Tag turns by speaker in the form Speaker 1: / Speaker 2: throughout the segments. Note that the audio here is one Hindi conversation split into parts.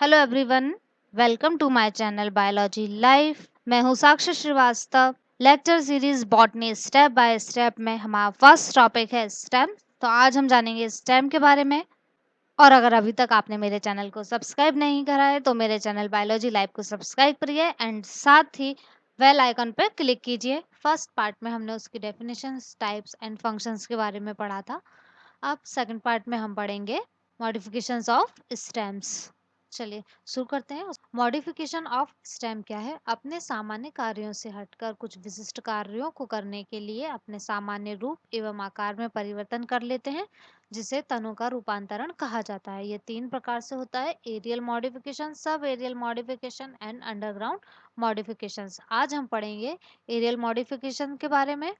Speaker 1: Hello everyone, welcome to my channel biology life. मैं हूं Sakshi Srivastava. Lecture series botany step by step में हमारा फर्स्ट टॉपिक है स्टेम। तो आज हम जानेंगे स्टेम के बारे में। और अगर अभी तक आपने मेरे चैनल को सब्सक्राइब नहीं करा है तो मेरे चैनल बायोलॉजी लाइफ को सब्सक्राइब करिए एंड साथ ही बेल आइकन पर क्लिक कीजिए। फर्स्ट पार्ट में हमने उसकी डेफिनेशंस, टाइप्स एंड फंक्शंस के बारे में पढ़ा था। अब सेकंड पार्ट में हम पढ़ेंगे मॉडिफिकेशंस ऑफ स्टेम्स। चलिए शुरू करते हैं। मॉडिफिकेशन ऑफ स्टेम क्या है? अपने सामान्य कार्यों से हटकर कुछ विशिष्ट कार्यों को करने के लिए अपने सामान्य रूप एवं आकार में परिवर्तन कर लेते हैं, जिसे तनों का रूपांतरण कहा जाता है। ये तीन प्रकार से होता है: aerial modification, sub aerial modification and underground modifications. आज हम पढ़ेंगे एरियल मॉडिफिकेशन के बारे में।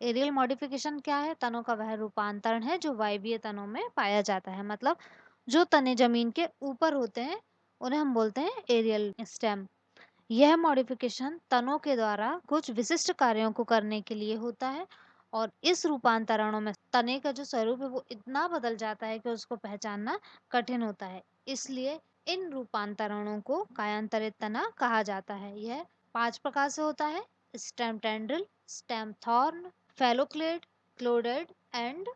Speaker 1: एरियल मॉडिफिकेशन क्या है? तनों का वह रूपांतरण है जो वायवीय तनों में पाया जाता है। मतलब जो तने जमीन के ऊपर होते हैं उन्हें हम बोलते हैं एरियल स्टेम। यह मॉडिफिकेशन तनों के द्वारा कुछ विशिष्ट कार्यों को करने के लिए होता है और इस रूपांतरणों में तने का जो स्वरूप है वो इतना बदल जाता है कि उसको पहचानना कठिन होता है। इसलिए इन रूपांतरणों को कायांतरित तना कहा जाता है। यह 5 प्रकार से होता है: stem tendril, stem thorn, phylloclade, cladode and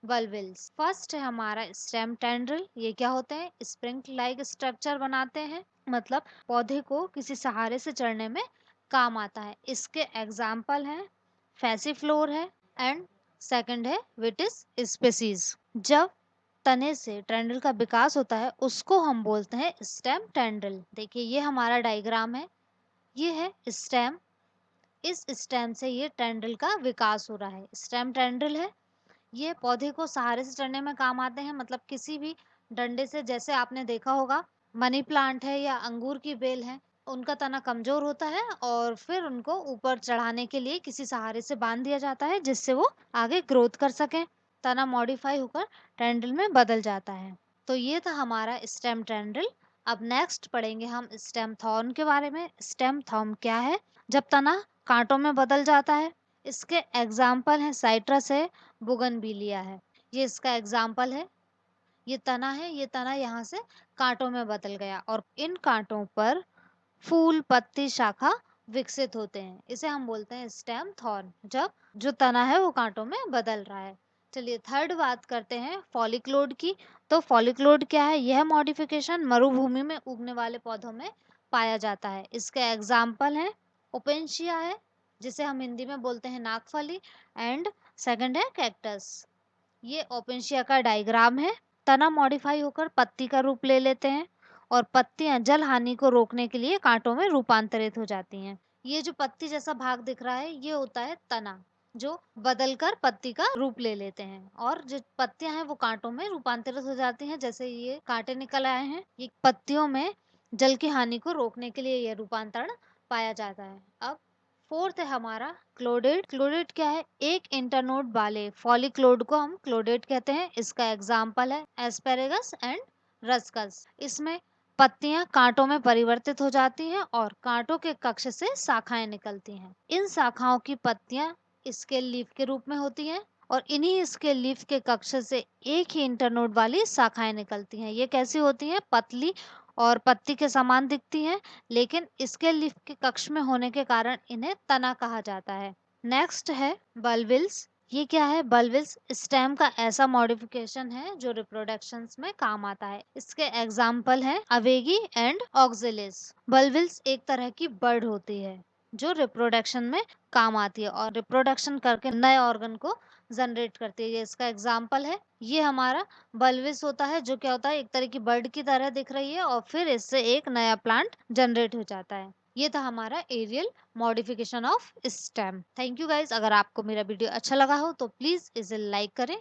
Speaker 1: bulbils. First है हमारा स्टेम टेंड्रिल। ये क्या होते हैं? स्प्रिंग लाइक स्ट्रक्चर बनाते हैं, मतलब पौधे को किसी सहारे से चढ़ने में काम आता है। इसके एग्जाम्पल हैं फैसीफ्लोर है एंड सेकंड है विटिस स्पीसीज। जब तने से टेंड्रिल का विकास होता है उसको हम बोलते हैं स्टेम टेंड्रिल। देखिए ये हमारा डायग्राम है, ये है स्टेम। इस स्टेम से ये टेंड्रिल का विकास हो रहा है। स्टेम टेंड्रिल है, ये पौधे को सहारे से चढ़ने में काम आते हैं। मतलब किसी भी डंडे से, जैसे आपने देखा होगा मनी प्लांट है या अंगूर की बेल है, उनका तना कमजोर होता है और फिर उनको ऊपर चढ़ाने के लिए किसी सहारे से बांध दिया जाता है जिससे वो आगे ग्रोथ कर सकें। तना मॉडिफाई होकर टेंड्रिल में बदल जाता है। तो ये था हमारा स्टेम टेंड्रिल। अब नेक्स्ट पढ़ेंगे हम स्टेम थॉर्न के बारे में। स्टेम थॉर्न क्या है? जब तना कांटों में बदल जाता है। इसके एग्जाम्पल है साइट्रस है, बुगनविलिया है। ये इसका एग्जाम्पल है। ये तना है, ये तना यहाँ से कांटों में बदल गया और इन कांटों पर फूल, पत्ती, शाखा विकसित होते हैं। इसे हम बोलते हैं स्टेम थॉर्न, जब जो तना है वो कांटों में बदल रहा है। चलिए थर्ड बात करते हैं फॉलिक्लोड की। तो फॉलिक्लोड क्या है? यह मॉडिफिकेशन मरुभूमि में उगने वाले पौधों में पाया जाता है। इसके एग्जाम्पल हैं ओपेंशिया है, जिसे हम हिंदी में बोलते हैं नागफली, एंड सेकंड है कैक्टस। ये ओपेंशिया का डायग्राम है। तना मॉडिफाई होकर पत्ती का रूप ले लेते हैं और पत्तियां जल हानि को रोकने के लिए कांटों में रूपांतरित हो जाती हैं। ये जो पत्ती जैसा भाग दिख रहा है ये होता है तना, जो बदलकर पत्ती का रूप ले लेते हैं। और जो पत्तियां हैं वो कांटों में रूपांतरित हो जाती हैं। जैसे ये कांटे निकल आए हैं, ये पत्तियों में जल की हानि को रोकने के लिए यह रूपांतरण पाया जाता है। अब फोर्थ है हमारा क्लोडेड। क्लोडेड क्या है? एक इंटरनोड वाले फॉलिक्लोड को हम क्लोडेड कहते हैं। इसका एग्जाम्पल है एस्पेरेगस एंड रस्कस। इसमें पत्तियां कांटों में परिवर्तित हो जाती हैं और कांटों के कक्ष से शाखाएं निकलती हैं। इन शाखाओं की पत्तियां स्केल लीफ के रूप में होती हैं और इन्हीं स्केल लीफ के कक्ष से एक ही इंटरनोड वाली शाखाएं निकलती हैं। ये कैसी होती हैं? पतली और पत्ती के समान दिखती हैं, लेकिन इसके लीफ के कक्ष में होने के कारण इन्हें तना कहा जाता है। नेक्स्ट है बल्बिल्स। ये क्या है? बल्बिल्स स्टेम का ऐसा मॉडिफिकेशन है जो रिप्रोडक्शन में काम आता है। इसके एग्जाम्पल हैं अवेगी एंड ऑक्सिलिस। बल्बिल्स एक तरह की बर्ड होती है जो रिप्रोडक्शन में काम आती है और रिप्रोडक्शन करके नए ऑर्गन को जनरेट करती है। ये इसका एग्जाम्पल है। ये हमारा बल्बिस होता है, जो क्या होता है, एक तरह की बर्ड की तरह दिख रही है और फिर इससे एक नया प्लांट जनरेट हो जाता है। ये था हमारा aerial modification of stem. Thank you guys. अगर आपको मेरा वीडियो अच्छा लगा हो तो प्लीज इसे लाइक करें।